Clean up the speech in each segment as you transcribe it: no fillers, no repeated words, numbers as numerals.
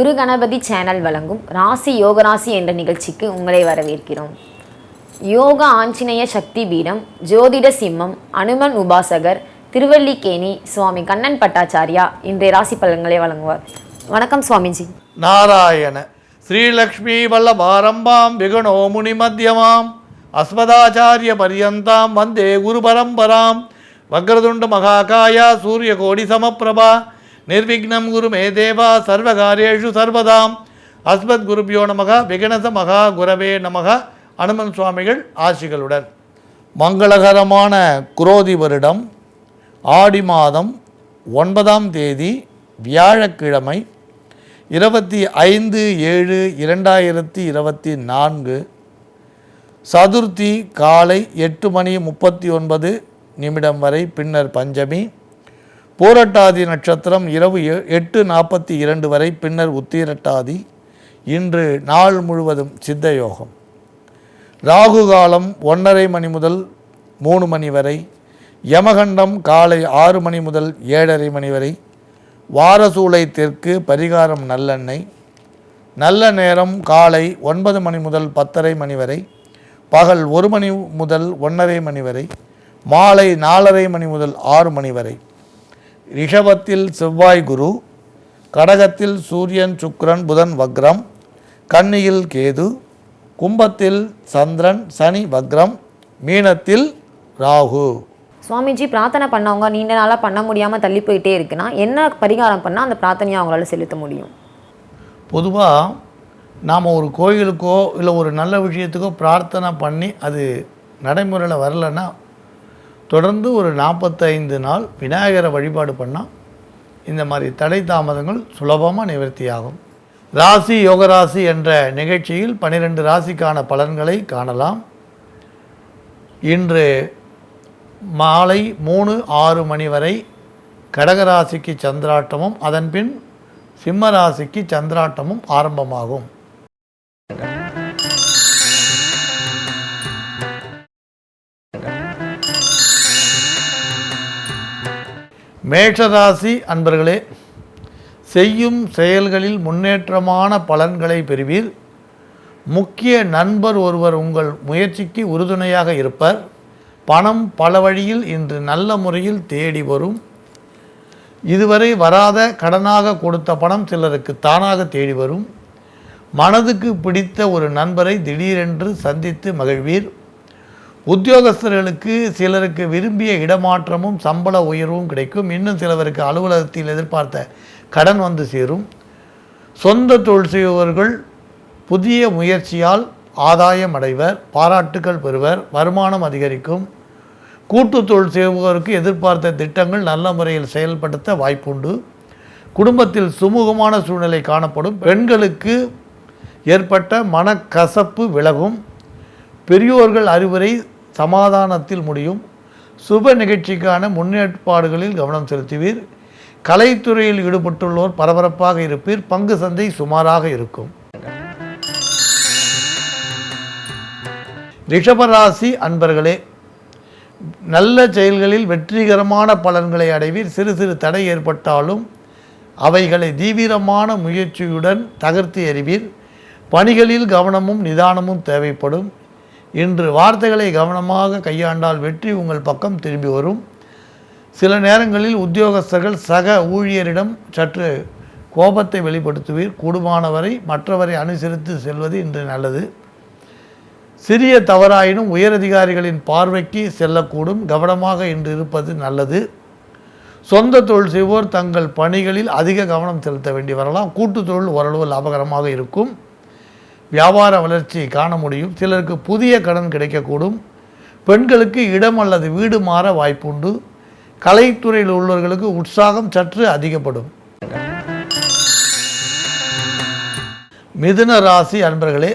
குரு Ganapathi channel வழங்கும் ராசி யோகராசி என்ற நிகழ்ச்சிக்கு உங்களை வரவேற்கிறோம். யோகா ஆஞ்சநேய சக்தி பீடம், ஜோதிட சிம்மம், அனுமன் உபாசகர், திருவல்லிக்கேணி சுவாமி கண்ணன் பட்டாச்சாரியா இன்றைய ராசி பலன்களை வழங்குவார். வணக்கம் சுவாமிஜி. நாராயண ஸ்ரீலக்ஷ்மி வல்லபாரம்பாம் விகணோ முனி மத்தியமாம் அஸ்மதாச்சாரிய பரியந்தாம் வந்தே குரு பரம்பராம். வக்ரதுண்ட மகாகாயா சூரிய கோடி சமப்பிரபா நிர்விக்னம் குரு மே தேவா சர்வகாரியேஷு சர்வதாம். அஸ்மத் குருபியோ நமக விகணச மகா குரவே நமக. அனுமன் சுவாமிகள் ஆசிகளுடன். மங்களகரமான குரோதி வருடம் ஆடி மாதம் 9ஆம் தேதி வியாழக்கிழமை 25/7/2024 சதுர்த்தி காலை 8:39 வரை, பின்னர் பஞ்சமி. பூரட்டாதி நட்சத்திரம் இரவு 8:42 வரை, பின்னர் உத்திரட்டாதி. இன்று நாள் முழுவதும் சித்த யோகம். ராகு காலம் 1:30 மணி முதல் 3 மணி வரை. யமகண்டம் காலை 6 மணி முதல் 7:30 மணி வரை. வாரசூலை தெற்கு, பரிகாரம் நல்லெண்ணெய். நல்ல நேரம் காலை 9 மணி முதல் 10:30 மணி வரை, பகல் 1 மணி முதல் 1:30 மணி வரை, மாலை 4:30 மணி முதல் 6 மணி வரை. ரிஷபத்தில் செவ்வாய் குரு, கடகத்தில் சூரியன் சுக்கிரன் புதன் வக்ரம், கன்னியில் கேது, கும்பத்தில் சந்திரன் சனி வக்ரம், மீனத்தில் ராகு. சுவாமிஜி, பிரார்த்தனை பண்ணவங்க நீண்ட நாளாக பண்ண முடியாமல் தள்ளி போயிட்டே இருக்குன்னா என்ன பரிகாரம் பண்ணால் அந்த பிரார்த்தனையை அவங்களால செலுத்த முடியும்? பொதுவாக நாம் ஒரு கோயிலுக்கோ இல்லை ஒரு நல்ல விஷயத்துக்கோ பிரார்த்தனை பண்ணி அது நடைமுறையில் வரலைன்னா தொடர்ந்து ஒரு 45 நாள் விநாயகரை வழிபாடு பண்ணால் இந்த மாதிரி தடை தாமதங்கள் சுலபமாக நிவர்த்தியாகும். ராசி யோகராசி என்ற நிகழ்ச்சியில் 12 ராசிக்கான பலன்களை காணலாம். இன்று மாலை 3:06 மணி வரை கடகராசிக்கு சந்திராட்டமும், அதன்பின் சிம்ம ராசிக்கு சந்திராட்டமும் ஆரம்பமாகும். மேஷராசி அன்பர்களே, செய்யும் செயல்களில் முன்னேற்றமான பலன்களை பெறுவீர். முக்கிய நண்பர் ஒருவர் உங்கள் முயற்சிக்கு உறுதுணையாக இருப்பர். பணம் பல வழியில் இன்று நல்ல முறையில் தேடி வரும். இதுவரை வராத கடனாக கொடுத்த பணம் சிலருக்கு தானாக தேடி வரும். மனதுக்கு பிடித்த ஒரு நண்பரை திடீரென்று சந்தித்து மகிழ்வீர். உத்தியோகஸ்தர்களுக்கு சிலருக்கு விரும்பிய இடமாற்றமும் சம்பள உயர்வும் கிடைக்கும். இன்னும் சிலருக்கு அலுவலகத்தில் எதிர்பார்த்த கடன் வந்து சேரும். சொந்த தொழில் செய்பவர்கள் புதிய முயற்சியால் ஆதாயம் அடைவர், பாராட்டுக்கள் பெறுவர், வருமானம் அதிகரிக்கும். கூட்டு தொழில் செய்பவருக்கு எதிர்பார்த்த திட்டங்கள் நல்ல முறையில் செயல்படுத்த வாய்ப்புண்டு. குடும்பத்தில் சுமூகமான சூழ்நிலை காணப்படும். பெண்களுக்கு ஏற்பட்ட மனக்கசப்பு விலகும். பெரியோர்கள் அறிவுரை சமாதானத்தில் முடியும். சுப நிகழ்ச்சிக்கான முன்னேற்பாடுகளில் கவனம் செலுத்துவீர். கலைத்துறையில் ஈடுபட்டுள்ளோர் பரபரப்பாக இருப்பீர். பங்கு சந்தை சுமாராக இருக்கும். ரிஷபராசி அன்பர்களே, நல்ல செயல்களில் வெற்றிகரமான பலன்களை அடைவீர். சிறு சிறு தடை ஏற்பட்டாலும் அவைகளை தீவிரமான முயற்சியுடன் தகர்த்து எறிவீர். பணிகளில் கவனமும் நிதானமும் தேவைப்படும். இன்று வார்த்தைகளை கவனமாக கையாண்டால் வெற்றி உங்கள் பக்கம் திரும்பி வரும். சில நேரங்களில் உத்தியோகஸ்தர்கள் சக ஊழியரிடம் சற்று கோபத்தை வெளிப்படுத்துவீர். கூடுமானவரை மற்றவரை அனுசரித்து செல்வது இன்று நல்லது. சிறிய தவறாயினும் உயரதிகாரிகளின் பார்வைக்கு செல்லக்கூடும். கவனமாக இன்று இருப்பது நல்லது. சொந்த தொழில் செய்வோர் தங்கள் பணிகளில் அதிக கவனம் செலுத்த வேண்டி வரலாம். கூட்டு தொழில் ஓரளவு லாபகரமாக இருக்கும். வியாபார வளர்ச்சி காண முடியும். சிலருக்கு புதிய கடன் கிடைக்கக்கூடும். பெண்களுக்கு இடம் அல்லது வீடு மாற வாய்ப்புண்டு. கலைத்துறையில் உள்ளவர்களுக்கு உற்சாகம் சற்று அதிகப்படும். மிதுன ராசி அன்பர்களே,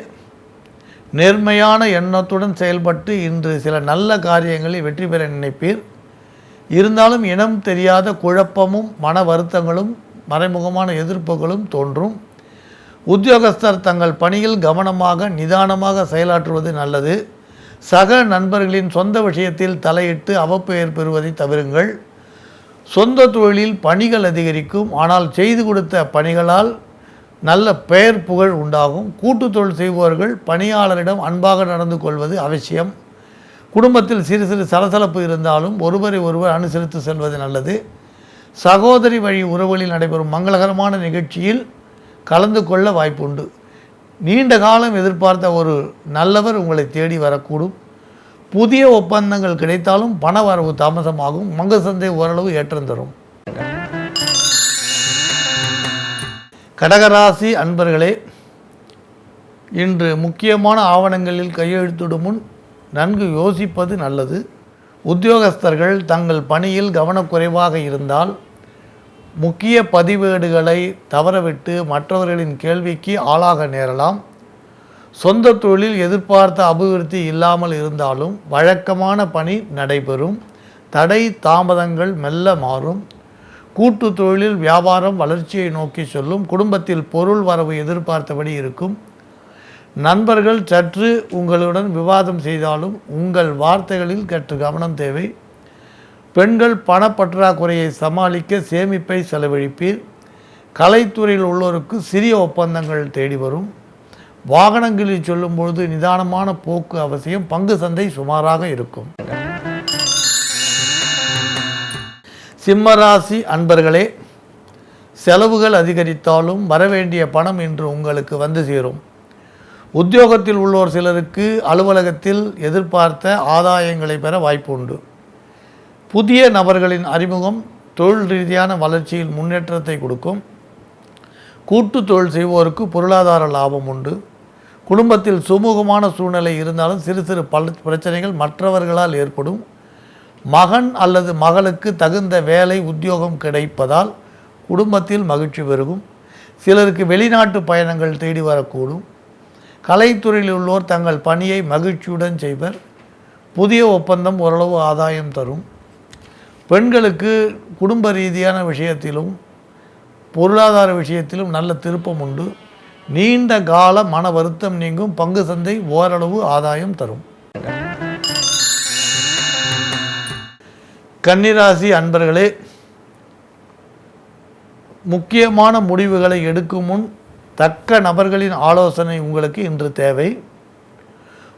நேர்மையான எண்ணத்துடன் செயல்பட்டு இன்று சில நல்ல காரியங்களில் வெற்றி பெற நினைப்பீர். இருந்தாலும் இனம் தெரியாத குழப்பமும் மன வருத்தங்களும் மறைமுகமான எதிர்ப்புகளும் தோன்றும். உத்தியோகஸ்தர் தங்கள் பணியில் கவனமாக நிதானமாக செயலாற்றுவது நல்லது. சக நண்பர்களின் சொந்த விஷயத்தில் தலையிட்டு அவப்பெயர் பெறுவதை தவிருங்கள். சொந்த தொழிலில் பணிகள் அதிகரிக்கும். ஆனால் செய்து கொடுத்த பணிகளால் நல்ல பெயர் புகழ் உண்டாகும். கூட்டு தொழில் செய்பவர்கள் பணியாளரிடம் அன்பாக நடந்து கொள்வது அவசியம். குடும்பத்தில் சிறு சிறு சலசலப்பு இருந்தாலும் ஒருவரை ஒருவர் அனுசரித்து செல்வது நல்லது. சகோதரி வழி உறவுகளில் நடைபெறும் மங்களகரமான நிகழ்ச்சியில் கலந்து கொள்ள வாய்ப்புண்டு. நீண்ட காலம் எதிர்பார்த்த ஒரு நல்லவர் உங்களை தேடி வரக்கூடும். புதிய ஒப்பந்தங்கள் கிடைத்தாலும் பண வரவு தாமசமாகும். மங்க சந்தை ஓரளவு ஏற்றம் தரும். கடகராசி அன்பர்களே, இன்று முக்கியமான ஆவணங்களில் கையெழுத்திடும் முன் நன்கு யோசிப்பது நல்லது. உத்தியோகஸ்தர்கள் தங்கள் பணியில் கவனக்குறைவாக இருந்தால் முக்கிய பதிவேடுகளை தவறவிட்டு மற்றவர்களின் கேள்விக்கு ஆளாக நேரலாம். சொந்த தொழிலில் எதிர்பார்த்த அபிவிருத்தி இல்லாமல் இருந்தாலும் வழக்கமான பணி நடைபெறும். தடை தாமதங்கள் மெல்ல மாறும். கூட்டு தொழிலில் வியாபாரம் வளர்ச்சியை நோக்கி செல்லும். குடும்பத்தில் பொருள் வரவு எதிர்பார்த்தபடி இருக்கும். நண்பர்கள் சற்று உங்களுடன் விவாதம் செய்தாலும் உங்கள் வார்த்தைகளில் சற்று கவனம் தேவை. பெண்கள் பணப்பற்றாக்குறையை சமாளிக்க சேமிப்பை செலவழிப்பீர். கலைத்துறையில் உள்ளோருக்கு சிறிய ஒப்பந்தங்கள் தேடி வரும். வாகனங்களில் சொல்லும்பொழுது நிதானமான போக்கு அவசியம். பங்கு சந்தை சுமாராக இருக்கும். சிம்மராசி அன்பர்களே, செலவுகள் அதிகரித்தாலும் வரவேண்டிய பணம் இன்று உங்களுக்கு வந்து சேரும். உத்தியோகத்தில் உள்ளோர் சிலருக்கு அலுவலகத்தில் எதிர்பார்த்த ஆதாயங்களை பெற வாய்ப்பு உண்டு. புதிய நபர்களின் அறிமுகம் தொழில் ரீதியான வளர்ச்சியில் முன்னேற்றத்தை கொடுக்கும். கூட்டு தொழில் செய்வோருக்கு பொருளாதார லாபம் உண்டு. குடும்பத்தில் சுமூகமான சூழ்நிலை இருந்தாலும் சிறு சிறு பிரச்சனைகள் மற்றவர்களால் ஏற்படும். மகன் அல்லது மகளுக்கு தகுந்த வேலை உத்தியோகம் கிடைப்பதால் குடும்பத்தில் மகிழ்ச்சி பெருகும். சிலருக்கு வெளிநாட்டு பயணங்கள் தேடி வரக்கூடும். கலைத்துறையில் உள்ளோர் தங்கள் பணியை மகிழ்ச்சியுடன் செய்வர். புதிய ஒப்பந்தம் ஓரளவு ஆதாயம் தரும். பெண்களுக்கு குடும்ப ரீதியான விஷயத்திலும் பொருளாதார விஷயத்திலும் நல்ல திருப்பம் உண்டு. நீண்ட கால மன வருத்தம் நீங்கும். பங்கு சந்தை ஓரளவு ஆதாயம் தரும். கன்னிராசி அன்பர்களே, முக்கியமான முடிவுகளை எடுக்கும் முன் தக்க நபர்களின் ஆலோசனை உங்களுக்கு இன்று தேவை.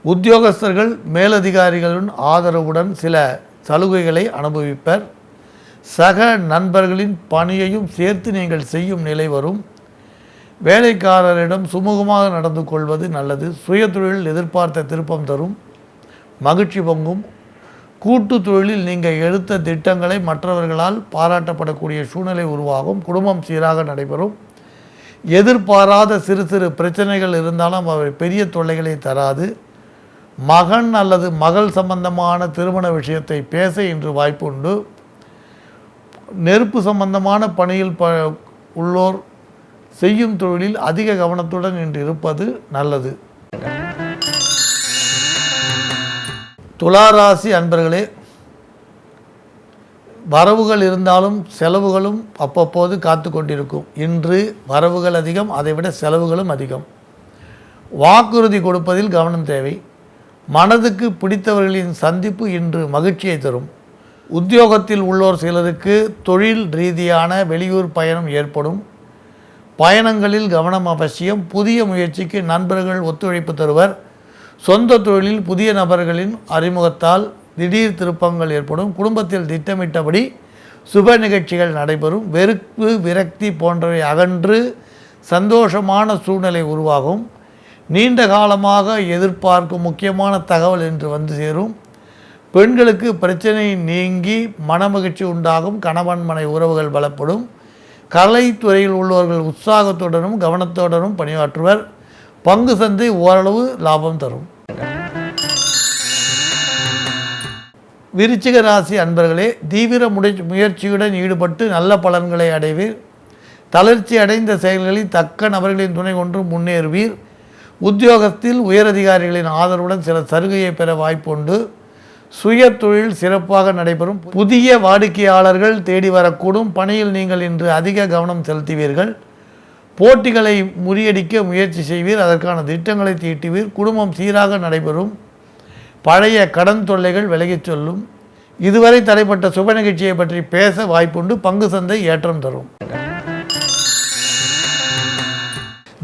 உத்தியோகஸ்தர்கள் மேலதிகாரிகளின் ஆதரவுடன் சில சலுகைகளை அனுபவிப்பர். சக நண்பர்களின் பணியையும் சேர்த்து நீங்கள் செய்யும் நிலை வரும். வேலைக்காரரிடம் சுமூகமாக நடந்து கொள்வது நல்லது. சுயதொழில் எதிர்பார்த்த திருப்பம் தரும். மகிழ்ச்சி பொங்கும். கூட்டு தொழிலில் நீங்கள் எடுத்த திட்டங்களை மற்றவர்களால் பாராட்டப்படக்கூடிய சூழ்நிலை உருவாகும். குடும்பம் சீராக நடைபெறும். எதிர்பாராத சிறு சிறு பிரச்சனைகள் இருந்தாலும் அவை பெரிய தொல்லைகளை தராது. மகன் அல்லது மகள் சம்பந்தமான திருமண விஷயத்தை பேச இன்று வாய்ப்பு உண்டு. நெருப்பு சம்பந்தமான பணியில் உள்ளோர் செய்யும் தொழிலில் அதிக கவனத்துடன் இன்று இருப்பது நல்லது. துளாராசி அன்பர்களே, வரவுகள் இருந்தாலும் செலவுகளும் அப்பப்போது காத்து கொண்டிருக்கும். இன்று வரவுகள் அதிகம், அதைவிட செலவுகளும் அதிகம். வாக்குறுதி கொடுப்பதில் கவனம் தேவை. மனதுக்கு பிடித்தவர்களின் சந்திப்பு இன்று மகிழ்ச்சியை தரும். உத்தியோகத்தில் உள்ளோர் சிலருக்கு தொழில் ரீதியான வெளியூர் பயணம் ஏற்படும். பயணங்களில் கவனம் அவசியம். புதிய முயற்சிக்கு நண்பர்கள் ஒத்துழைப்பு தருவர். சொந்த தொழிலில் புதிய நபர்களின் அறிமுகத்தால் திடீர் திருப்பங்கள் ஏற்படும். குடும்பத்தில் திட்டமிட்டபடி சுப நிகழ்ச்சிகள் நடைபெறும். வெறுப்பு விரக்தி போன்றவை அகன்று சந்தோஷமான சூழ்நிலை உருவாகும். நீண்ட காலமாக எதிர்பார்க்கும் முக்கியமான தகவல் என்று வந்து சேரும். பெண்களுக்கு பிரச்சனை நீங்கி மனமகிழ்ச்சி உண்டாகும். கணவன் மனை உறவுகள் பலப்படும். கலைத்துறையில் உள்ளவர்கள் உற்சாகத்துடனும் கவனத்துடனும் பணியாற்றுவர். பங்கு சந்தை ஓரளவு லாபம் தரும். விருச்சிக ராசி அன்பர்களே, தீவிர முயற்சியுடன் ஈடுபட்டு நல்ல பலன்களை அடைவீர். தளர்ச்சி அடைந்த செயல்களில் தக்க நபர்களின் துணை கொண்டு முன்னேறுவீர். உத்தியோகத்தில் உயரதிகாரிகளின் ஆதரவுடன் சில சலுகையை பெற வாய்ப்புண்டு. சுய தொழில் சிறப்பாக நடைபெறும். புதிய வாடிக்கையாளர்கள் தேடி வரக்கூடும். பணியில் நீங்கள் இன்று அதிக கவனம் செலுத்துவீர்கள். போட்டிகளை முறியடிக்க முயற்சி செய்வீர். அதற்கான திட்டங்களை தீட்டுவீர். குடும்பம் சீராக நடைபெறும். பழைய கடன் தொல்லைகள் விலகிச் சொல்லும். இதுவரை தடைப்பட்ட சுப நிகழ்ச்சியை பற்றி பேச வாய்ப்புண்டு. பங்கு சந்தை ஏற்றம் தரும்.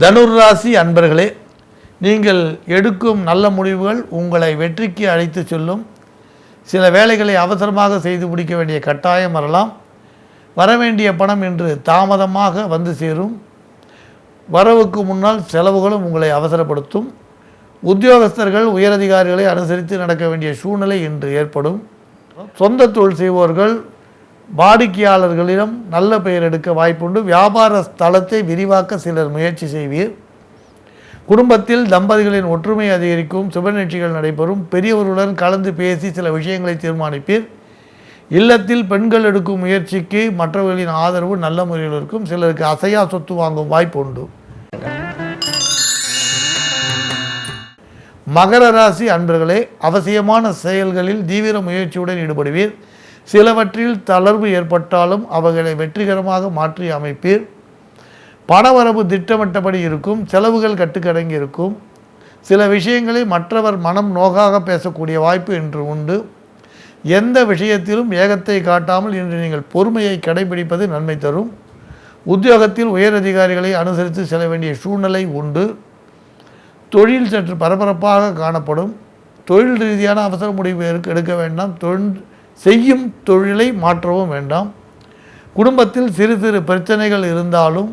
தனுர் ராசி அன்பர்களே, நீங்கள் எடுக்கும் நல்ல முடிவுகள் உங்களை வெற்றிக்கு அழைத்து செல்லும். சில வேலைகளை அவசரமாக செய்து முடிக்க வேண்டிய கட்டாயம் வரலாம். வரவேண்டிய பணம் இன்று தாமதமாக வந்து சேரும். வரவுக்கு முன்னால் செலவுகளும் உங்களை அவசரப்படுத்தும். உத்தியோகஸ்தர்கள் உயரதிகாரிகளை அனுசரித்து நடக்க வேண்டிய சூழ்நிலை இன்று ஏற்படும். சொந்த தொழில் செய்வோர்கள் வாடிக்கையாளர்களிடம் நல்ல பெயர் எடுக்க வாய்ப்புண்டு. வியாபார ஸ்தலத்தை விரிவாக்க சிலர் முயற்சி செய்வீர். குடும்பத்தில் தம்பதிகளின் ஒற்றுமை அதிகரிக்கும். சுப நிகழ்ச்சிகள் நடைபெறும். பெரியவர்களுடன் கலந்து பேசி சில விஷயங்களை தீர்மானிப்பீர். இல்லத்தில் பெண்கள் எடுக்கும் முயற்சிக்கு மற்றவர்களின் ஆதரவு நல்ல முறையில் இருக்கும். சிலருக்கு அசையா சொத்து வாங்கும் வாய்ப்பு உண்டு. மகர ராசி அன்பர்களே, அவசியமான செயல்களில் தீவிர முயற்சியுடன் ஈடுபடுவீர். சிலவற்றில் தளர்வு ஏற்பட்டாலும் அவைகளை வெற்றிகரமாக மாற்றி அமைப்பீர். பணவரவு திட்டமிட்டபடி இருக்கும். செலவுகள் கட்டுக்கடங்கி இருக்கும். சில விஷயங்களை மற்றவர் மனம் நோகாக பேசக்கூடிய வாய்ப்பு இன்று உண்டு. எந்த விஷயத்திலும் வேகத்தை காட்டாமல் இன்று நீங்கள் பொறுமையை கடைபிடிப்பது நன்மை தரும். உத்தியோகத்தில் உயரதிகாரிகளை அனுசரித்து செல்ல வேண்டிய சூழ்நிலை உண்டு. தொழில் சற்று பரபரப்பாக காணப்படும். தொழில் ரீதியான அவசர முடிவு எடுக்க வேண்டாம். செய்யும் தொழிலை மாற்றவும் வேண்டாம். குடும்பத்தில் சிறு சிறு பிரச்சனைகள் இருந்தாலும்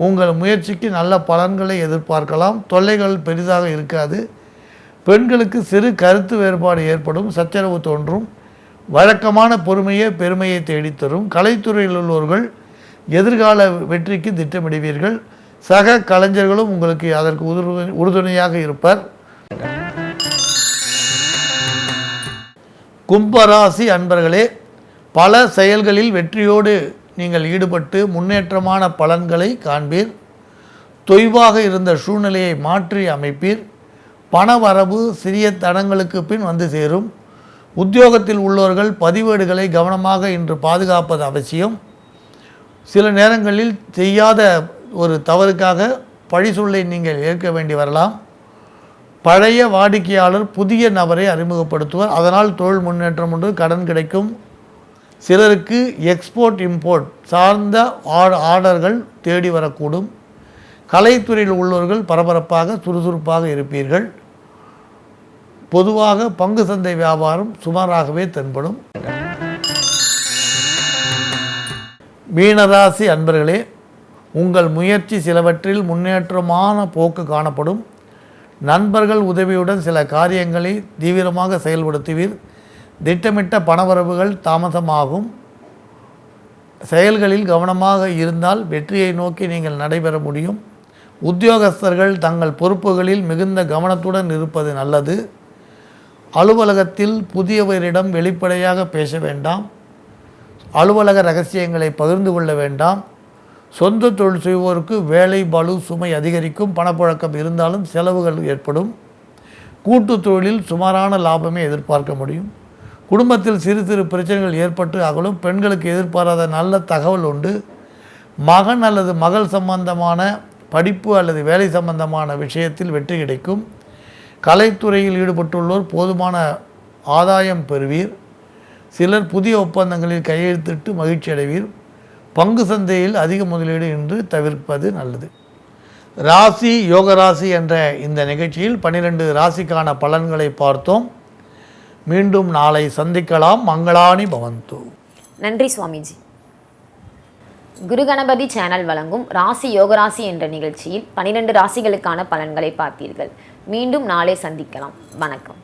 உங்கள் முயற்சிக்கு நல்ல பலன்களை எதிர்பார்க்கலாம். தொல்லைகள் பெரிதாக இருக்காது. பெண்களுக்கு சிறு கருத்து வேறுபாடு ஏற்படும். சச்சரவு தோன்றும். வழக்கமான பொறுமையே பெருமையை தேடித்தரும். கலைத்துறையில் உள்ளவர்கள் எதிர்கால வெற்றிக்கு திட்டமிடுவீர்கள். சக கலைஞர்களும் உங்களுக்கு அதற்கு உறுதுணையாக இருப்பர். கும்பராசி அன்பர்களே, பல செயல்களில் வெற்றியோடு நீங்கள் ஈடுபட்டு முன்னேற்றமான பலன்களை காண்பீர். தொய்வாக இருந்த சூழ்நிலையை மாற்றி அமைப்பீர். பணவரவு சிறிய தடங்களுக்கு பின் வந்து சேரும். உத்தியோகத்தில் உள்ளவர்கள் பதிவேடுகளை கவனமாக இன்று பாதுகாப்பது அவசியம். சில நேரங்களில் செய்யாத ஒரு தவறுக்காக பழிசொல்லை நீங்கள் ஏற்க வேண்டி வரலாம். பழைய வாடிக்கையாளர் புதிய நபரை அறிமுகப்படுத்துவார். அதனால் தொழில் முன்னேற்றம் உண்டு. கடன் கிடைக்கும். சிலருக்கு எக்ஸ்போர்ட் இம்போர்ட் சார்ந்த ஆர்டர்கள் தேடி வரக்கூடும். கலைத்துறையில் உள்ளவர்கள் பரபரப்பாக சுறுசுறுப்பாக இருப்பீர்கள். பொதுவாக பங்கு சந்தை வியாபாரம் சுமாராகவே தென்படும். மீனராசி அன்பர்களே, உங்கள் முயற்சி சிலவற்றில் முன்னேற்றமான போக்கு காணப்படும். நண்பர்கள் உதவியுடன் சில காரியங்களை தீவிரமாக செயல்படுத்துவீர். திட்டமிட்ட பணவரவுகள் தாமதமாகும். செயல்களில் கவனமாக இருந்தால் வெற்றியை நோக்கி நீங்கள் நடைபெற முடியும். உத்தியோகஸ்தர்கள் தங்கள் பொறுப்புகளில் மிகுந்த கவனத்துடன் இருப்பது நல்லது. அலுவலகத்தில் புதியவரிடம் வெளிப்படையாக பேச வேண்டாம். அலுவலக ரகசியங்களை பகிர்ந்து கொள்ள வேண்டாம். சொந்த தொழில் செய்வோருக்கு வேலை பளு சுமை அதிகரிக்கும். பணப்புழக்கம் இருந்தாலும் செலவுகள் ஏற்படும். கூட்டு தொழிலில் சுமாரான லாபமே எதிர்பார்க்க முடியும். குடும்பத்தில் சிறு சிறு பிரச்சனைகள் ஏற்பட்டு அகலும். பெண்களுக்கு எதிர்பாராத நல்ல தகவல் உண்டு. மகன் அல்லது மகள் சம்பந்தமான படிப்பு அல்லது வேலை சம்பந்தமான விஷயத்தில் வெற்றி கிடைக்கும். கலைத்துறையில் ஈடுபட்டுள்ளோர் போதுமான ஆதாயம் பெறுவீர். சிலர் புதிய ஒப்பந்தங்களில் கையெழுத்திட்டு மகிழ்ச்சி அடைவீர். பங்கு சந்தையில் அதிக முதலீடு என்று தவிர்ப்பது நல்லது. ராசி யோகராசி என்ற இந்த நிகழ்ச்சியில் 12 ராசிக்கான பலன்களை பார்த்தோம். மீண்டும் நாளை சந்திக்கலாம். மங்களானி பவந்து. நன்றி சுவாமிஜி. குரு கணபதி சேனல் வழங்கும் ராசி யோகராசி என்ற நிகழ்ச்சியில் 12 ராசிகளுக்கான பலன்களை பார்த்தீர்கள். மீண்டும் நாளை சந்திக்கலாம். வணக்கம்.